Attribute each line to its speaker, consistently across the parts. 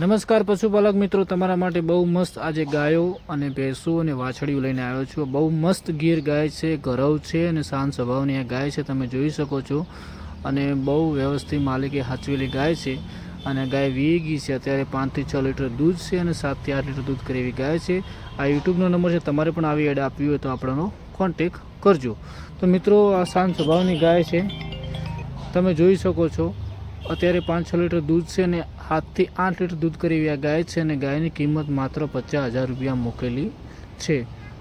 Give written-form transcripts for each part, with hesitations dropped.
Speaker 1: નમસ્કાર પશુપાલક મિત્રો, તમારા માટે બહુ મસ્ત આજે ગાયો અને ભેંસો અને વાછડીઓ લઈને આવ્યો છું। બહુ મસ્ત ગીર ગાય છે, ગરવ છે અને શાંત સ્વભાવની આ ગાય છે, તમે જોઈ શકો છો। અને બહુ વ્યવસ્થિત માલિકે સાચવેલી ગાય છે અને ગાય વીગી છે। અત્યારે 5 થી 6 લીટર દૂધ છે અને 7 થી 8 લીટર દૂધ કરે એવી ગાય છે। આ યુટ્યુબનો નંબર છે, તમારે પણ આવી એડ આપવી હોય તો આપણનો કોન્ટેક કરજો। તો મિત્રો, આ શાંત સ્વભાવની ગાય છે, તમે જોઈ શકો છો। અત્યારે 5-6 લીટર દૂધ છે અને 7 થી 8 લીટર દૂધ કરી એવી આ ગાય છે અને ગાયની કિંમત માત્ર 50,000 રૂપિયા મૂકેલી છે।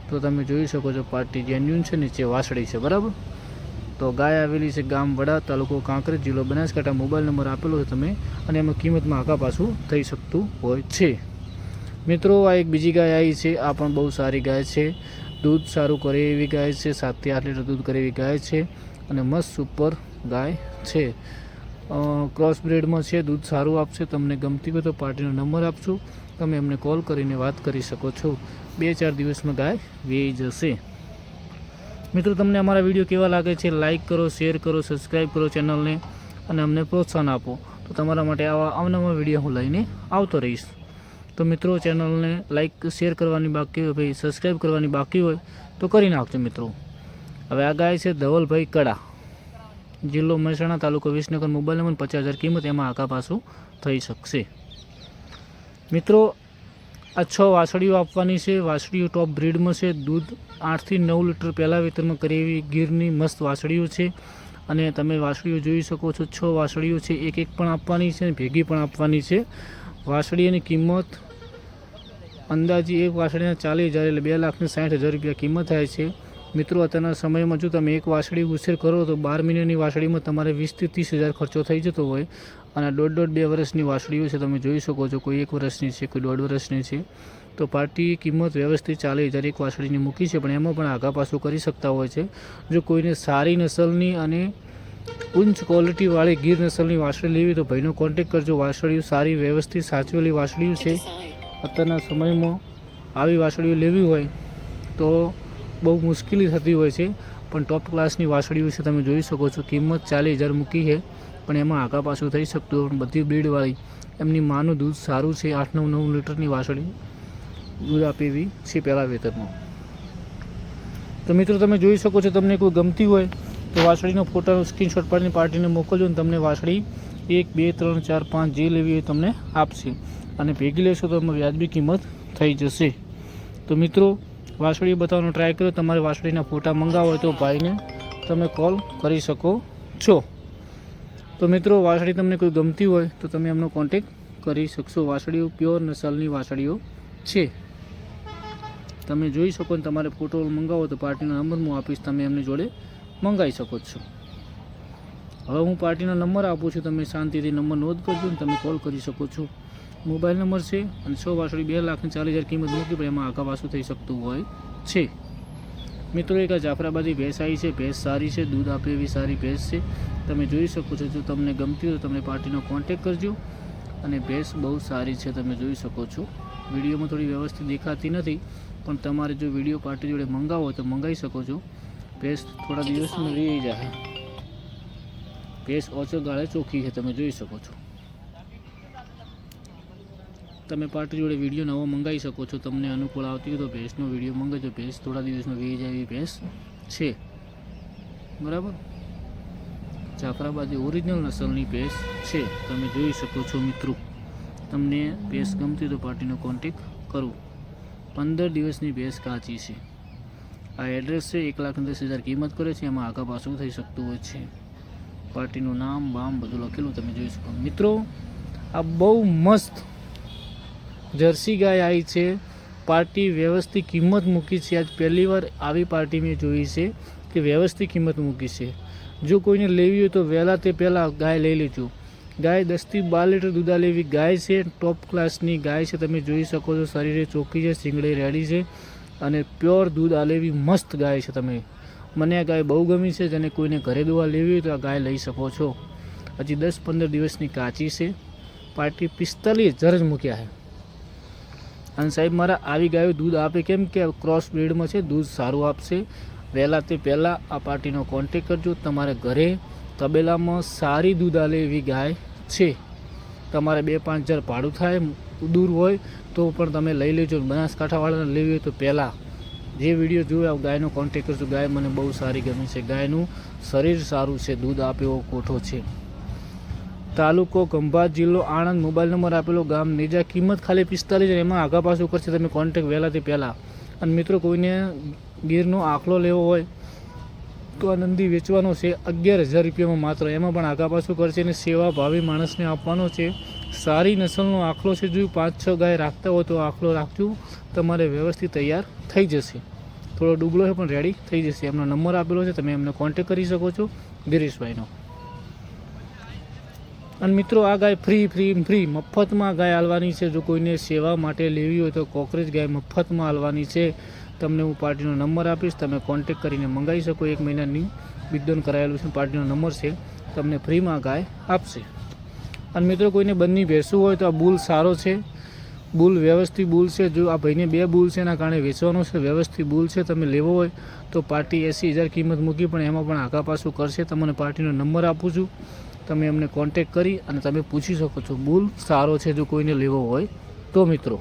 Speaker 1: તો તમે જોઈ શકો છો, પાર્ટી જેન્યુન છે, નીચે વાસળી છે, બરાબર। તો ગાય આવેલી છે ગામ વડા, તાલુકો કાંકરેજ, જિલ્લો બનાસકાંઠા। મોબાઈલ નંબર આપેલો છે તમે, અને એમાં કિંમતમાં આગા પાછું થઈ શકતું હોય છે। મિત્રો, આ એક બીજી ગાય આવી છે, આ પણ બહુ સારી ગાય છે, દૂધ સારું કરે એવી ગાય છે, 7 થી 8 લીટર દૂધ કરે એવી ગાય છે અને મસ્ત સુપર ગાય છે। ક્રોસ બ્રીડમાં છે, દૂધ સારું આપશે। તમને ગમતી હોય તો પાર્ટીનો નંબર આપશું, તમે એમને કોલ કરીને વાત કરી શકો છો। 2-4 દિવસમાં ગાય વેચી જશે। મિત્રો, તમને અમારા વિડીયો કેવા લાગે છે, લાઇક કરો, શેર કરો, સબસ્ક્રાઈબ કરો ચેનલને અને અમને પ્રોત્સાહન આપો, તો તમારા માટે આવા અવનવા વિડીયો હું લઈને આવતો રહીશ। તો મિત્રો, ચેનલને લાઇક શેર કરવાની બાકી હોય, ભાઈ સબસ્ક્રાઈબ કરવાની બાકી હોય તો કરી નાખજો મિત્રો। હવે આ ગાય છે ધવલભાઈ કડા, જિલ્લો મહેસાણા, તાલુકો વિસનગર, મોબાઈલ નંબર 50,000 કિંમત, એમાં આગા પાછું થઈ શકશે। મિત્રો, આ 6 વાછડીઓ આપવાની છે, વાછડીઓ ટોપ બ્રીડમાં છે, દૂધ 8 થી 9 લીટર પહેલાં વેતરમાં કરી એવી ગીરની મસ્ત વાછડીઓ છે અને તમે વાછડીઓ જોઈ શકો છો। 6 વાછડીઓ છે, એક પણ આપવાની છે, ભેગી પણ આપવાની છે। વાછડીની કિંમત અંદાજી એક વાછડીના 40,000 એટલે 2,60,000 રૂપિયા કિંમત થાય છે। મિત્રો, અત્યારના સમયમાં જો તમે એક વાછડી ઉછેર કરો તો 12 મહિનાની વાછડીમાં તમારે 20,000 થી 30,000 ખર્ચો થઈ જતો હોય, અને 1.5-2 વર્ષની વાછડીઓ છે, તમે જોઈ શકો છો, કોઈ 1 વર્ષની છે, કોઈ 1.5 વર્ષની છે। તો પાર્ટી કિંમત વ્યવસ્થિત 40,000 એક વાછડીની મૂકી છે, પણ એમાં પણ આગા પાછું કરી શકતા હોય છે। જો કોઈને સારી નસલની અને ઉચ્ચ ક્વોલિટીવાળી ગીર નસલની વાછડી લેવી તો ભાઈનો કોન્ટેક કરજો। વાછડીઓ સારી વ્યવસ્થિત સાચવેલી વાછડીઓ છે। અત્યારના સમયમાં આવી વાછડીઓ લેવી હોય તો બહુ મુશ્કેલી થતી હોય છે, પણ ટોપ ક્લાસની વાછડીઓ છે, તમે જોઈ શકો છો। કિંમત 40,000 મૂકી છે, પણ એમાં આગા પાછું થઈ શકતું, બધી બ્રીડવાળી, એમની માનું દૂધ સારું છે। 8-9 લીટરની વાછડી દૂધ આપે એવી છે પહેલાં વેતરમાં। તો મિત્રો, તમે જોઈ શકો છો, તમને કોઈ ગમતી હોય તો વાછડીનો ફોટો સ્ક્રીનશોટ પાડીને પાર્ટીને મોકલજો અને તમને વાછડી 1, 2, 3, 4, 5 જે લેવી હોય તમને આપશે, અને ભેગી લેશો તો એમાં વ્યાજબી કિંમત થઈ જશે। તો મિત્રો, વાછડી બતાવવાનો ટ્રાય કર્યો, તમારે વાછડીના ફોટા મંગાવો હોય તો ભાઈને તમે કોલ કરી શકો છો। તો મિત્રો, વાછડી તમને કોઈ ગમતી હોય તો તમે એમનો કોન્ટેક કરી શકશો। વાછડીઓ પ્યોર નસલની વાછડીઓ છે, તમે જોઈ શકો ને, તમારે ફોટો મંગાવો તો પાર્ટીનો નંબર હું આપીશ, તમે એમની જોડે મંગાવી શકો છો। હવે હું પાર્ટીનો નંબર આપું છું, તમે શાંતિથી નંબર નોંધ કરજો ને તમે કોલ કરી શકો છો। મોબાઈલ નંબર છે અને 6 વાછડી 2,40,000 કિંમત મૂકી, પણ એમાં આગા પાછું થઈ શકતું હોય છે। મિત્રો, એક આ જાફરાબાદી ભેંસ આવી છે, ભેંસ સારી છે, દૂધ આપે એવી સારી ભેંસ છે, તમે જોઈ શકો છો। જો તમને ગમતી હોય તો તમે પાર્ટીનો કોન્ટેક કરજો, અને ભેંસ બહુ સારી છે, તમે જોઈ શકો છો। વિડીયોમાં થોડી વ્યવસ્થિત દેખાતી નથી, પણ તમારે જો વિડીયો પાર્ટી જોડે મંગાવો હોય તો મંગાવી શકો છો। ભેંસ થોડા દિવસમાં વેચી જાય, ભેંસ ઓછો ગાળે ચોખ્ખી છે, તમે જોઈ શકો છો। તમે પાર્ટી જોડે વિડીયો નવો મંગાવી શકો છો, તમને અનુકૂળ આવતી હોય તો ભેંસનો વિડીયો મંગાવજો। ભેંસ થોડા દિવસમાં વેચી જાય એવી ભેંસ છે, બરાબર। જાફરાબાદી ઓરિજિનલ નસલની ભેંસ છે, તમે જોઈ શકો છો। મિત્રો, તમને ભેંસ ગમતી હોય તો પાર્ટીનો કોન્ટેક કરો। 15 દિવસની ભેંસ કાચી છે। આ એડ્રેસ છે, 1,10,000 કિંમત કરે છે, એમાં આગા પાછું થઈ શકતું હોય છે। પાર્ટીનું નામ બામ બધું લખેલું તમે જોઈ શકો। મિત્રો, આ બહુ મસ્ત જર્સી ગાય આવી છે, પાર્ટી વ્યવસ્થિત કિંમત મૂકી છે। આજ પહેલી વાર આવી પાર્ટી મેં જોઈ છે કે વ્યવસ્થિત કિંમત મૂકી છે। જો કોઈને લેવી હોય તો વહેલા તે પહેલાં ગાય લઈ લેજો। ગાય 10 થી 12 લીટર દૂધ આલે એવી ગાય છે, ટોપ ક્લાસની ગાય છે, તમે જોઈ શકો છો। શરીરે ચોખ્ખી છે, શીંગડે રેડી છે, અને પ્યોર દૂધ આલે એવી મસ્ત ગાય છે। મને આ ગાય બહુ ગમી છે, જેને કોઈને ઘરે દોવા લેવી હોય તો આ ગાય લઈ શકો છો। હજી 10-15 દિવસની કાચી છે, પાર્ટી 45,000 જ મૂક્યા છે। અને સાહેબ, મારા આવી ગાયો દૂધ આપે, કેમ કે ક્રોસ બ્રીડમાં છે, દૂધ સારું આપશે। વહેલા તે પહેલાં આ પાર્ટીનો કોન્ટેક કરજો। તમારે ઘરે તબેલામાં સારી દૂધ આલે એવી ગાય છે, તમારે 2-5 હજાર ભાડું થાય, દૂર હોય તો પણ તમે લઈ લેજો. બનાસકાંઠાવાળાને લેવી હોય તો પહેલાં જે વિડીયો જોયો ગાયનો કોન્ટેક્ટ કરજો. ગાય મને બહુ સારી ગમે છે. ગાયનું શરીર સારું છે, દૂધ આપે એવો કોઠો છે. તાલુકો ખંભાત, જિલ્લો આણંદ, મોબાઈલ નંબર આપેલો, ગામ નેજા, કિંમત ખાલી 45,000. એમાં આગા પાછું કરશે તમે કોન્ટેક્ટ વહેલાથી પહેલાં. અને મિત્રો કોઈને ગીરનો આખલો લેવો હોય તો આ નંદી વેચવાનો છે 11,000 રૂપિયામાં માત્ર. એમાં પણ આગા પાછું કરશે અને સેવા ભાવી માણસને આપવાનો છે. સારી નસલનો આખલો છે. જો 5-6 ગાય રાખતા હોય તો આખલો રાખજો, તમારે વ્યવસ્થિત તૈયાર થઈ જશે. થોડો ડૂબલો છે પણ રેડી થઈ જશે. એમનો નંબર આપેલો છે, તમે એમને કોન્ટેક્ટ કરી શકો છો ગિરીશભાઈનો. અને મિત્રો આ ગાય ફ્રી મફતમાં ગાય આલવાની છે. જો કોઈને સેવા માટે લેવી હોય તો કોકરેજ ગાય મફતમાં આલવાની છે. તમને હું પાર્ટીનો નંબર આપીશ, તમે કોન્ટેક્ટ કરીને મંગાવી શકો. 1 મહિનાની બિદોન કરાયેલું છે, પાર્ટીનો નંબર છે, તમને ફ્રીમાં ગાય આપશે. અને મિત્રો કોઈને બંને ભેંસું હોય તો આ બુલ સારો છે, બુલ વ્યવસ્થિત બુલ છે. જો આ ભાઈને 2 બુલ છે એના કારણે વેચવાનો છે, વ્યવસ્થિત બુલ છે. તમે લેવો હોય તો પાર્ટી 80,000 કિંમત મૂકી, પણ એમાં પણ આગા પાછું કરશે. તમને પાર્ટીનો નંબર આપું છું, તમે એમને કોન્ટેક્ટ કરી અને તમે પૂછી શકો છો. બુલ સારો છે જો કોઈને લેવો હોય તો મિત્રો.